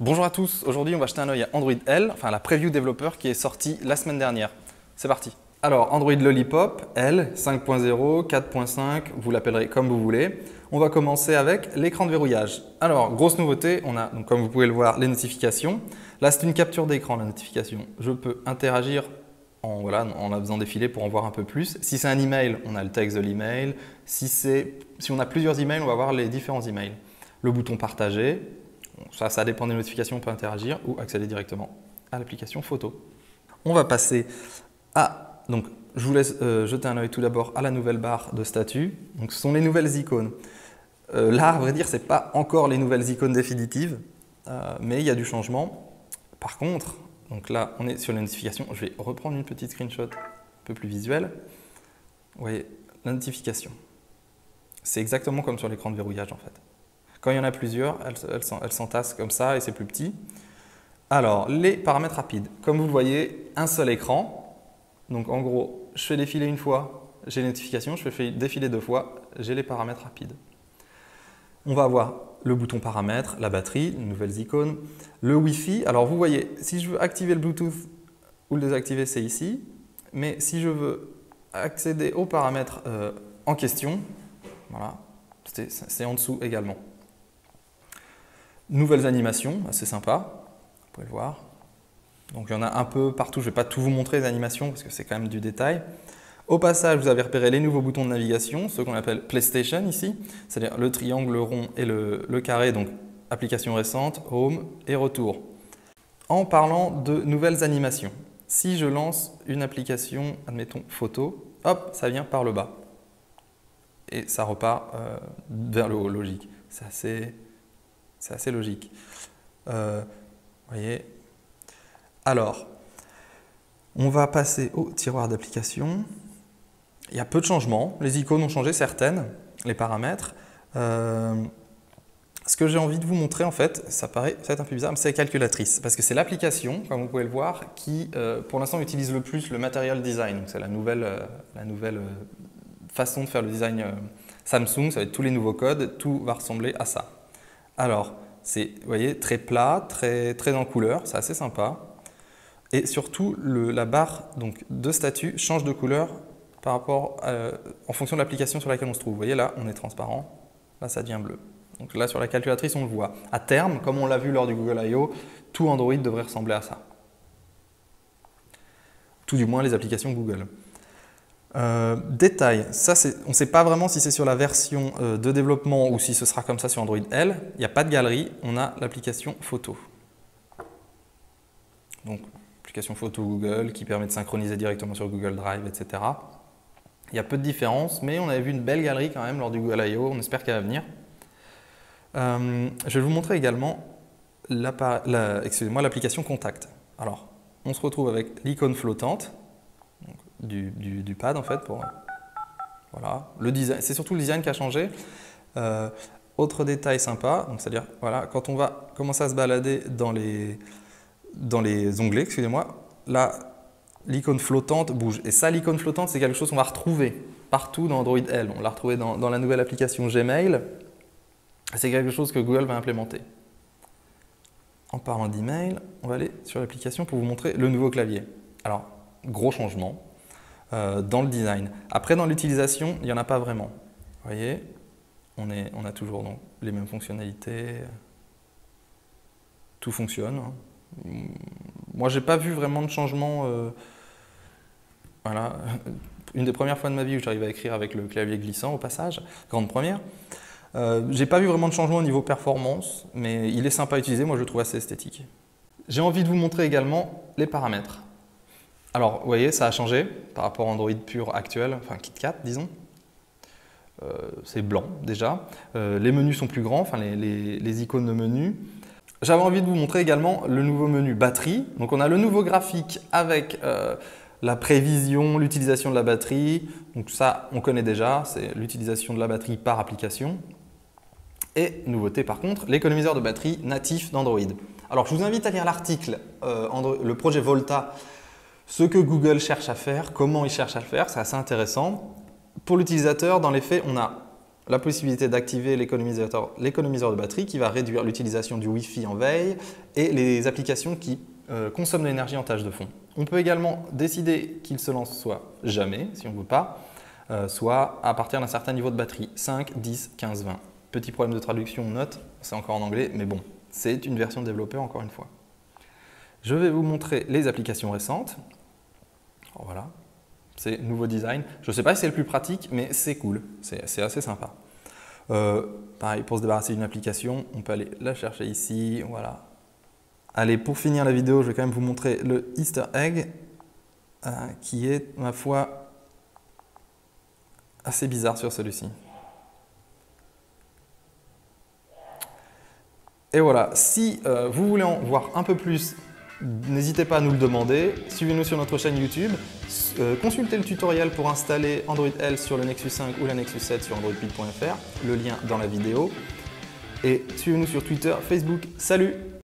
Bonjour à tous, aujourd'hui on va jeter un œil à Android L, enfin la preview développeur qui est sortie la semaine dernière. C'est parti. Alors Android Lollipop, L, 5.0, 4.5, vous l'appellerez comme vous voulez. On va commencer avec l'écran de verrouillage. Alors grosse nouveauté, on a donc, comme vous pouvez le voir, les notifications. Là c'est une capture d'écran la notification. Je peux interagir en la faisant défiler pour en voir un peu plus. Si c'est un email, on a le texte de l'email. Si on a plusieurs emails, on va voir les différents emails. Le bouton partager. Ça dépend des notifications, on peut interagir ou accéder directement à l'application photo. On va passer à, donc je vous laisse jeter un œil tout d'abord à la nouvelle barre de statut. Donc ce sont les nouvelles icônes. Là, à vrai dire, ce n'est pas encore les nouvelles icônes définitives, mais il y a du changement. Par contre, donc là, on est sur les notifications. Je vais reprendre une petite screenshot un peu plus visuelle. Vous voyez, la notification. C'est exactement comme sur l'écran de verrouillage en fait. Quand il y en a plusieurs, elles s'entassent comme ça et c'est plus petit. Alors, les paramètres rapides. Comme vous le voyez, un seul écran. Donc en gros, je fais défiler une fois, j'ai les notifications. Je fais défiler deux fois, j'ai les paramètres rapides. On va avoir le bouton paramètres, la batterie, les nouvelles icônes, le Wi-Fi. Alors vous voyez, si je veux activer le Bluetooth ou le désactiver, c'est ici. Mais si je veux accéder aux paramètres en question, voilà, c'est en dessous également. Nouvelles animations, assez sympa, vous pouvez le voir. Donc il y en a un peu partout, je ne vais pas tout vous montrer les animations parce que c'est quand même du détail. Au passage, vous avez repéré les nouveaux boutons de navigation, ceux qu'on appelle PlayStation ici, c'est-à-dire le triangle, le rond et le carré, donc application récente, home et retour. En parlant de nouvelles animations, si je lance une application, admettons photo, hop, ça vient par le bas. Et ça repart vers le haut, logique. C'est assez logique. Voyez. Alors, on va passer au tiroir d'application. Il y a peu de changements. Les icônes ont changé, certaines, les paramètres. Ce que j'ai envie de vous montrer, en fait, ça paraît peut-être un peu bizarre, mais c'est la calculatrice. Parce que c'est l'application, comme vous pouvez le voir, qui, pour l'instant, utilise le plus le Material Design. C'est la nouvelle façon de faire le design Samsung. Ça va être tous les nouveaux codes. Tout va ressembler à ça. Alors, c'est, vous voyez, très plat, très en couleur, c'est assez sympa. Et surtout, la barre donc, de statut change de couleur par rapport en fonction de l'application sur laquelle on se trouve. Vous voyez, là, on est transparent, là, ça devient bleu. Donc là, sur la calculatrice, on le voit. À terme, comme on l'a vu lors du Google I.O., tout Android devrait ressembler à ça. Tout du moins les applications Google. Détail, ça on ne sait pas vraiment si c'est sur la version de développement ou si ce sera comme ça sur Android L. Il n'y a pas de galerie, on a l'application photo. Donc, application photo Google qui permet de synchroniser directement sur Google Drive, etc. Il y a peu de différence, mais on avait vu une belle galerie quand même lors du Google I.O. On espère qu'elle va venir. Je vais vous montrer également l'application Contact. Alors, on se retrouve avec l'icône flottante. Du pad en fait. Voilà. C'est surtout le design qui a changé. Autre détail sympa, c'est-à-dire voilà, quand on va commencer à se balader dans les onglets, excusez-moi, là l'icône flottante bouge. Et ça, l'icône flottante, c'est quelque chose qu'on va retrouver partout dans Android L. On l'a retrouvé dans la nouvelle application Gmail. C'est quelque chose que Google va implémenter. En parlant d'email, on va aller sur l'application pour vous montrer le nouveau clavier. Alors, gros changement. Dans le design. Après, dans l'utilisation, il n'y en a pas vraiment. Vous voyez, on a toujours donc, les mêmes fonctionnalités. Tout fonctionne. Moi, je n'ai pas vu vraiment de changement. Voilà. Une des premières fois de ma vie où j'arrive à écrire avec le clavier glissant, au passage, grande première. J'ai pas vu vraiment de changement au niveau performance, mais il est sympa à utiliser. Moi, je le trouve assez esthétique. J'ai envie de vous montrer également les paramètres. Alors, vous voyez, ça a changé par rapport à Android pur actuel, enfin KitKat, disons. C'est blanc déjà. Les menus sont plus grands, enfin les icônes de menu. J'avais envie de vous montrer également le nouveau menu batterie. Donc, on a le nouveau graphique avec la prévision, l'utilisation de la batterie. Donc, ça, on connaît déjà, c'est l'utilisation de la batterie par application. Et nouveauté par contre, l'économiseur de batterie natif d'Android. Alors, je vous invite à lire l'article, le projet Volta, ce que Google cherche à faire, comment il cherche à le faire, c'est assez intéressant. Pour l'utilisateur, dans les faits, on a la possibilité d'activer l'économiseur de batterie qui va réduire l'utilisation du Wi-Fi en veille et les applications qui consomment de l'énergie en tâche de fond. On peut également décider qu'il se lance soit jamais, si on ne veut pas, soit à partir d'un certain niveau de batterie, 5, 10, 15, 20. Petit problème de traduction, note, c'est encore en anglais, mais bon, c'est une version développeur encore une fois. Je vais vous montrer les applications récentes. Voilà, c'est nouveau design. Je ne sais pas si c'est le plus pratique, mais c'est cool, c'est assez sympa. Pareil, pour se débarrasser d'une application, on peut aller la chercher ici, voilà. Allez, pour finir la vidéo, je vais quand même vous montrer le Easter egg, qui est, ma foi, assez bizarre sur celui-ci. Et voilà, si vous voulez en voir un peu plus, n'hésitez pas à nous le demander. Suivez-nous sur notre chaîne YouTube. Consultez le tutoriel pour installer Android L sur le Nexus 5 ou la Nexus 7 sur androidpile.fr. Le lien dans la vidéo. Et suivez-nous sur Twitter, Facebook. Salut!